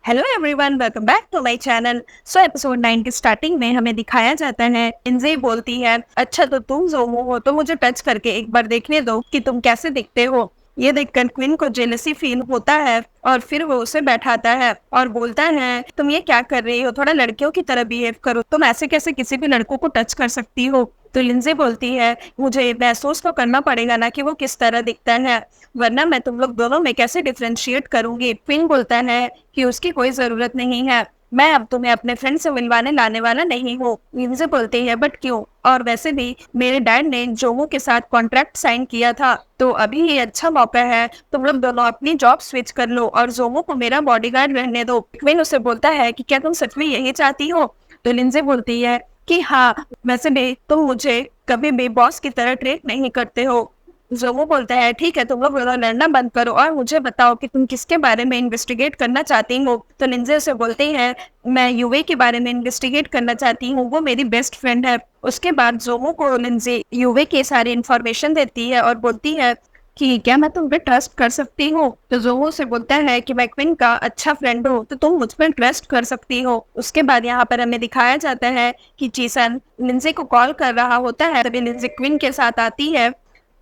Hello everyone, welcome back to my channel. So episode 9 के starting में हमें दिखाया जाता है, लिंज़ी बोलती है, अच्छा तो तुम जोमो हो तो मुझे टच करके एक बार देखने दो कि तुम कैसे दिखते हो। ये देखकर क्वीन को जेलसी फील होता है और फिर वो उसे बैठाता है और बोलता है, तुम ये क्या कर रही हो, थोड़ा लड़कियों की तरह बिहेव करो, तुम ऐसे कैसे किसी भी लड़कों को टच कर सकती हो। तो लिंज़ी बोलती है, मुझे महसूस तो करना पड़ेगा ना कि वो किस तरह दिखता है, वरना मैं तुम लोग दोनों में कैसे डिफरेंशिएट करूंगी। क्वीन बोलता है कि उसकी कोई जरूरत नहीं है, मैं अब तुम्हें अपने फ्रेंड से मिलवाने लाने वाला नहीं हूँ। लिंज़ी बोलती है, बट क्यों, और वैसे भी मेरे डैड ने जोमो के साथ कॉन्ट्रैक्ट साइन किया था, तो अभी ये अच्छा मौका है, तुम लोग दोनों अपनी जॉब स्विच कर लो और जोमो को मेरा बॉडीगार्ड रहने दो। क्वीन उसे बोलता है कि क्या तुम सच में यही चाहती हो। तो लिंज़ी बोलती है कि हाँ, वैसे भी तुम मुझे कभी भी बॉस की तरह ट्रीट नहीं करते हो। जोमो बोलता है, ठीक है, तुम लोग लड़ना बंद करो और मुझे बताओ कि तुम किसके बारे में इन्वेस्टिगेट करना चाहती हो। तो लिंज़ी उसे बोलती है, मैं यूवे के बारे में इन्वेस्टिगेट करना चाहती हूँ, वो मेरी बेस्ट फ्रेंड है। उसके बाद जोमो को लिंज़ी यूवे की सारी इन्फॉर्मेशन देती है और बोलती है कि क्या मैं तुम पे ट्रस्ट कर सकती हूँ। तो जोमो से बोलता है कि मैं क्विन का अच्छा फ्रेंड हूँ, तो तुम मुझ पर ट्रस्ट कर सकती हो। उसके बाद यहाँ पर हमें दिखाया जाता है कि चीसन लिंज़ी को कॉल कर रहा होता है, तभी लिंज़ी क्विन के साथ आती है।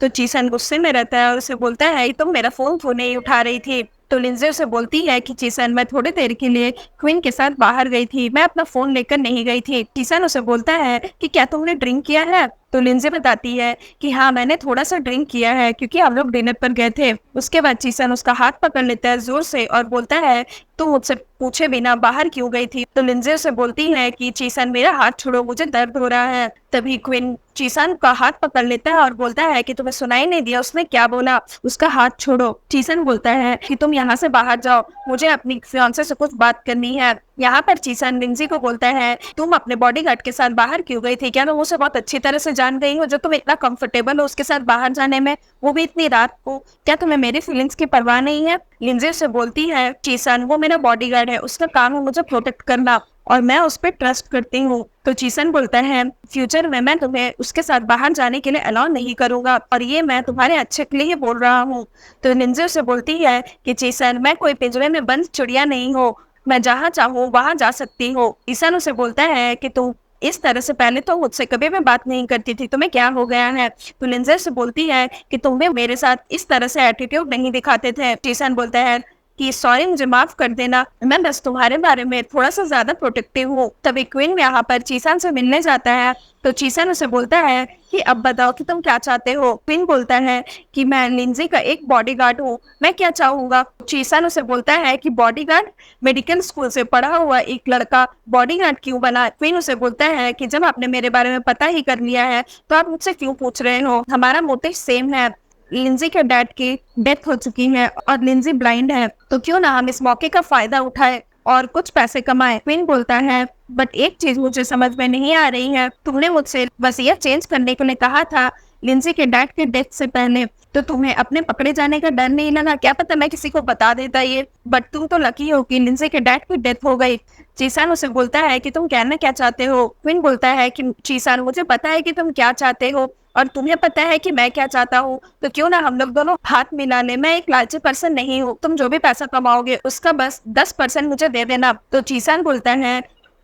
तो चीसन गुस्से में रहता है और उसे बोलता है, तुम मेरा फोन क्यों नहीं उठा रही थी। तो लिंज़ी उसे बोलती है कि चीसन, मैं थोड़ी देर के लिए क्वीन के साथ बाहर गई थी, मैं अपना फोन लेकर नहीं गई थी। चीसन उसे बोलता है कि क्या तुमने ड्रिंक किया है। तो लिंज़ी बताती है कि हाँ, मैंने थोड़ा सा ड्रिंक किया है क्योंकि हम लोग डिनर पर गए थे। उसके बाद चीसन उसका हाथ पकड़ लेता है जोर से और बोलता है, तुम मुझसे पूछे बिना बाहर क्यों गई थी। तो लिंज़ी उसे बोलती है कि चीसन, मेरा हाथ छोड़ो, मुझे दर्द हो रहा है। तभी क्वीन चीसन का हाथ पकड़ लेता है और बोलता है कि तुम्हें सुनाई नहीं दिया उसने क्या बोला, उसका हाथ छोड़ो। चीसन बोलता है कि तुम यहाँ से बाहर जाओ, मुझे अपनी फियांसे से कुछ बात करनी है। यहाँ पर चीसन लिंज़ी को बोलता है, तुम अपने बॉडीगार्ड के साथ बाहर क्यों गई थी, क्या तुम उसे बहुत अच्छी तरह से जान गई हो जो तुम इतना कंफर्टेबल हो उसके साथ बाहर जाने में, वो भी इतनी रात को, क्या तुम्हें मेरी फीलिंग्स की परवाह नहीं है। लिंज़ी से बोलती है, चीसन वो मेरा बॉडीगार्ड है, उसका काम है मुझे प्रोटेक्ट करना और मैं उस पर ट्रस्ट करती हूँ। तो चीसन बोलता है, फ्यूचर में मैं तुम्हें उसके साथ बाहर जाने के लिए अलाउ नहीं करूंगा और ये मैं तुम्हारे अच्छे के लिए ही बोल रहा हूँ। तो लिंज़ी से बोलती है कि चीसन, मैं कोई पिंजरे में बंद चिड़िया नहीं हूँ, मैं जहाँ चाहूँ वहां जा सकती हूँ। चीसन उसे बोलता है कि तुम इस तरह से पहले तो मुझसे कभी भी बात नहीं करती थी, तुम्हें क्या हो गया है। तो लिंज़ी से बोलती है कि तुम भी मेरे साथ इस तरह से एटीट्यूड नहीं दिखाते थे। चीसन बोलता है कि सॉरी, मुझे माफ कर देना, मैं बस तुम्हारे बारे में थोड़ा सा ज्यादा प्रोटेक्टिव हूँ। तभी क्वीन यहाँ पर चीसन से मिलने जाता है। तो चीसन उसे बोलता है कि अब बताओ कि तुम क्या चाहते हो। क्वीन बोलता है कि मैं लिंज़ी का एक बॉडीगार्ड हूँ, मैं क्या चाहूंगा। चीसन उसे बोलता है कि बॉडीगार्ड, मेडिकल स्कूल से पढ़ा हुआ एक लड़का बॉडीगार्ड क्यों बना। क्वीन उसे बोलता है कि जब आपने मेरे बारे में पता ही कर लिया है तो आप मुझसे क्यों पूछ रहे हो, हमारा मोटिव सेम है। लिंज़ी के डैड की डेथ हो चुकी है और लिंज़ी ब्लाइंड है, तो क्यों ना हम इस मौके का फायदा उठाए और कुछ पैसे कमाए। क्वीन बोलता है, बट एक चीज मुझे समझ में नहीं आ रही है, तुमने मुझसे वसीयत चेंज करने के लिए कहा था लिंज़ी के डैड के डेथ से पहले, तो तुम्हें अपने पकड़े जाने का डर नहीं लगा, क्या पता मैं किसी को बता देता ये, बट तुम तो लकी हो कि लिंज़ी के डैड की डेथ हो गई। चीसान उसे बोलता है कि तुम कहना क्या चाहते हो। क्वीन बोलता है कि चीसान, मुझे पता है कि तुम क्या चाहते हो और तुम्हें पता है कि मैं क्या चाहता हूँ, तो क्यों ना हम लोग दोनों हाथ मिला ले। मैं एक लालची पर्सन नहीं हूँ, तुम जो भी पैसा कमाओगे उसका बस 10% मुझे दे देना। तो चीसान बोलता है,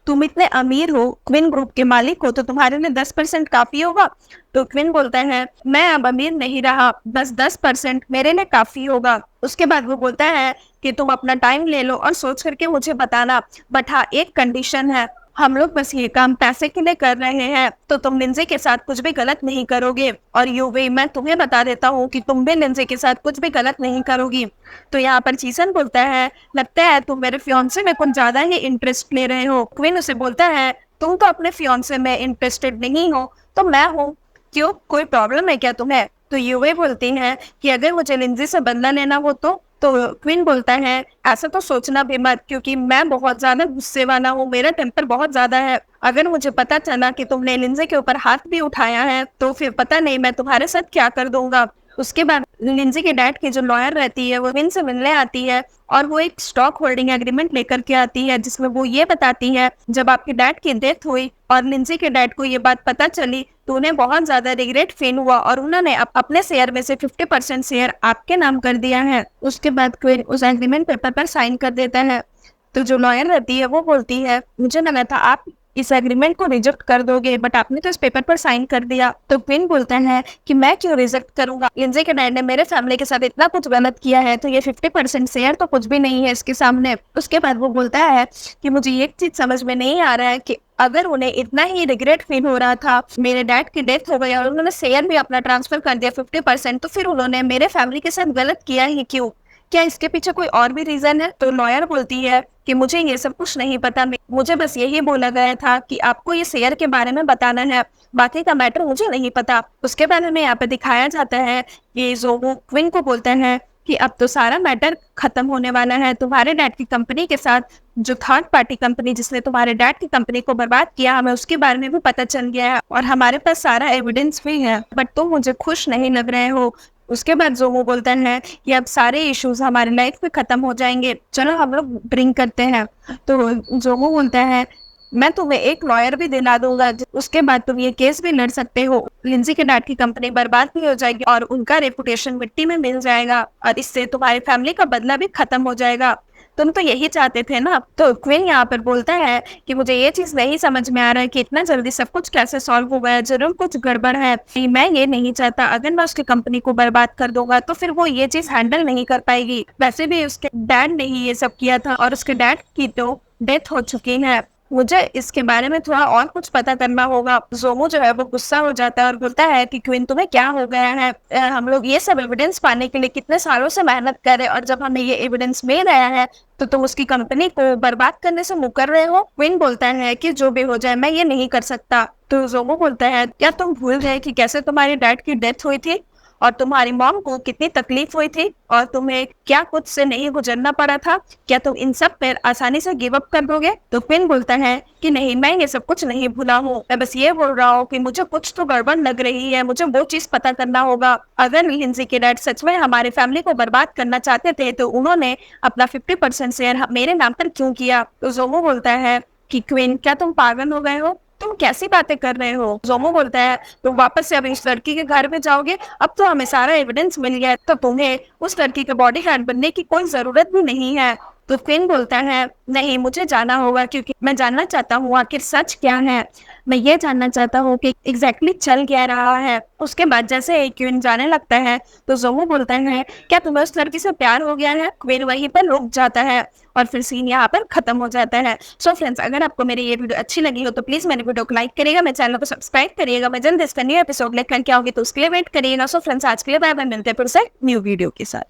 तुम इतने अमीर हो, क्विन ग्रुप के मालिक हो, तो तुम्हारे लिए 10% काफी होगा। तो क्विन बोलता है, मैं अब अमीर नहीं रहा, बस 10% मेरे लिए काफी होगा। उसके बाद वो बोलता है कि तुम अपना टाइम ले लो और सोच करके मुझे बताना, बट हाँ, एक कंडीशन है, हम लोग बस ये काम पैसे के लिए कर रहे हैं, तो तुम लिंज़ी के साथ कुछ भी गलत नहीं करोगे। और यूवी, मैं तुम्हें बता देता हूँ कि तुम भी लिंज़ी के साथ कुछ भी गलत नहीं करोगी। तो यहाँ पर चीसन बोलता है, लगता है तुम मेरे फियांसे में कुछ ज्यादा ही इंटरेस्ट ले रहे हो। क्वीन उसे बोलता है, तुम तो अपने फियांसे में इंटरेस्टेड नहीं हो, तो मैं हूँ, क्यों, कोई प्रॉब्लम है क्या तुम्हें। तो यूवी बोलती है कि अगर मुझे लिंज़ी से बदला लेना हो तो क्वीन बोलता है, ऐसा तो सोचना भी मत, क्योंकि मैं बहुत ज्यादा गुस्से वाला हूँ, मेरा टेम्पर बहुत ज्यादा है। अगर मुझे पता चला कि तुमने लिंज़ी के ऊपर हाथ भी उठाया है तो फिर पता नहीं मैं तुम्हारे साथ क्या कर दूंगा। उसके बाद लिंज़ी के डैड की जो लॉयर रहती है वो क्वीन से मिलने आती है और वो एक स्टॉक होल्डिंग एग्रीमेंट लेकर के आती है, जिसमें वो ये बताती है, जब आपके डैड की डेथ हुई और लिंज़ी के डैड को ये बात पता चली तो उन्हें बहुत ज्यादा रिग्रेट फील हुआ और उन्होंने अपने शेयर में से 50% शेयर आपके नाम कर दिया है। उसके बाद क्वीन उस एग्रीमेंट पेपर पर साइन कर देता है। तो जो लॉयर रहती है वो बोलती है, मुझे लगा था आप इस एग्रीमेंट को रिजेक्ट कर दोगे, बट आपने तो इस पेपर पर साइन कर दिया। तो क्वीन बोलता है कि मैं क्यों रिजेक्ट करूंगा, लिंडसे के डैड ने मेरे फैमिली के साथ इतना कुछ गलत किया है, तो ये 50% शेयर तो कुछ भी नहीं है इसके सामने। उसके बाद वो बोलता है कि मुझे एक चीज समझ में नहीं आ रहा है कि अगर उन्हें इतना ही रिग्रेट फील हो रहा था, मेरे डैड की डेथ हो गई और उन्होंने शेयर भी अपना ट्रांसफर कर दिया 50%, तो फिर उन्होंने मेरे फैमिली के साथ गलत किया ही क्यों? क्या इसके पीछे कोई और भी रीजन है? तो लॉयर बोलती है कि मुझे ये सब कुछ नहीं पता, मुझे बस यही बोला गया था कि आपको ये शेयर के बारे में बताना है, बाकी का मैटर मुझे नहीं पता। उसके बाद हमें यहाँ पे दिखाया जाता है कि जोवो क्विन को बोलते हैं कि अब तो सारा मैटर खत्म होने वाला है, तुम्हारे डैड की कंपनी के साथ जो थर्ड पार्टी कंपनी जिसने तुम्हारे डैड की कंपनी को बर्बाद किया, हमें उसके बारे में भी पता चल गया है और हमारे पास सारा एविडेंस भी है, बट तुम मुझे खुश नहीं लग रहे हो। उसके बाद जोमो बोलता है कि अब सारे इश्यूज हमारे लाइफ में खत्म हो जाएंगे, चलो हम लोग ड्रिंक करते हैं। तो जोमो बोलता है मैं तुम्हें एक लॉयर भी दिला दूंगा, उसके बाद तुम ये केस भी लड़ सकते हो, लिंजी के डैड की कंपनी बर्बाद भी हो जाएगी और उनका रेपुटेशन मिट्टी में मिल जाएगा और इससे तुम्हारी फैमिली का बदला भी खत्म हो जाएगा। तुम तो यही चाहते थे ना। तो क्वीन यहाँ पर बोलता है कि मुझे ये चीज नहीं समझ में आ रहा है कि इतना जल्दी सब कुछ कैसे सॉल्व हो गया, जरूर कुछ गड़बड़ है। मैं ये नहीं चाहता, अगर मैं उसकी कंपनी को बर्बाद कर दूंगा तो फिर वो ये चीज हैंडल नहीं कर पाएगी। वैसे भी उसके डैड ने ही ये सब किया था और उसके डैड की तो डेथ हो चुकी है, मुझे इसके बारे में थोड़ा और कुछ पता करना होगा। जोमो जो है वो गुस्सा हो जाता है और बोलता है कि क्वीन तुम्हें क्या हो गया है, हम लोग ये सब एविडेंस पाने के लिए कितने सालों से मेहनत कर रहे हैं और जब हमें ये एविडेंस मिल गया है तो तुम उसकी कंपनी को बर्बाद करने से मुकर रहे हो। क्वीन बोलता है कि जो भी हो जाए मैं ये नहीं कर सकता। तो जोमो बोलता है क्या तुम भूल गए कि कैसे तुम्हारे डैड की डेथ हुई थी और तुम्हारी मॉम को कितनी तकलीफ हुई थी और तुम्हें क्या कुछ से नहीं गुजरना पड़ा था, क्या तुम इन सब पर आसानी से गिव अप कर दोगे? तो क्वीन बोलता है कि नहीं, मैं ये सब कुछ नहीं भूला हूँ, मैं बस ये बोल रहा हूँ कि मुझे कुछ तो गड़बड़ लग रही है, मुझे वो चीज पता करना होगा। अगर लिंजी के डैड सच में हमारी फैमिली को बर्बाद करना चाहते थे तो उन्होंने अपना 50% शेयर मेरे नाम पर क्यों किया? तो जोमो बोलता है कि क्वीन क्या तुम पागल हो गए हो, तुम कैसी बातें कर रहे हो? जोमो बोलता है तुम वापस से अब इस लड़की के घर में जाओगे, अब तो हमें सारा एविडेंस मिल गया है, तो तुम्हें उस लड़की के बॉडी गार्ड बनने की कोई जरूरत भी नहीं है। तो क्वीन बोलता है नहीं, मुझे जाना होगा क्योंकि मैं जानना चाहता हूँ आखिर सच क्या है, मैं ये जानना चाहता हूँ कि एग्जैक्टली चल क्या रहा है। उसके बाद जैसे क्वीन जाने लगता है तो जोमो बोलता है क्या तुम्हें उस लड़की से प्यार हो गया है? क्वीन वहीं पर रुक जाता है और फिर सीन यहाँ पर खत्म हो जाता है। सो फ्रेंड्स, अगर आपको मेरी ये वीडियो अच्छी लगी हो तो प्लीज मेरे वीडियो को लाइक करिएगा, मेरे चैनल को सब्सक्राइब करिएगा, मैं जल्द इसका न्यू एपिसोड लेकर के आऊंगी तो उसके लिए वेट करिएगा। सो फ्रेंड्स, आज के लिए बाय बाय, मिलते हैं फिर से न्यू वीडियो के साथ।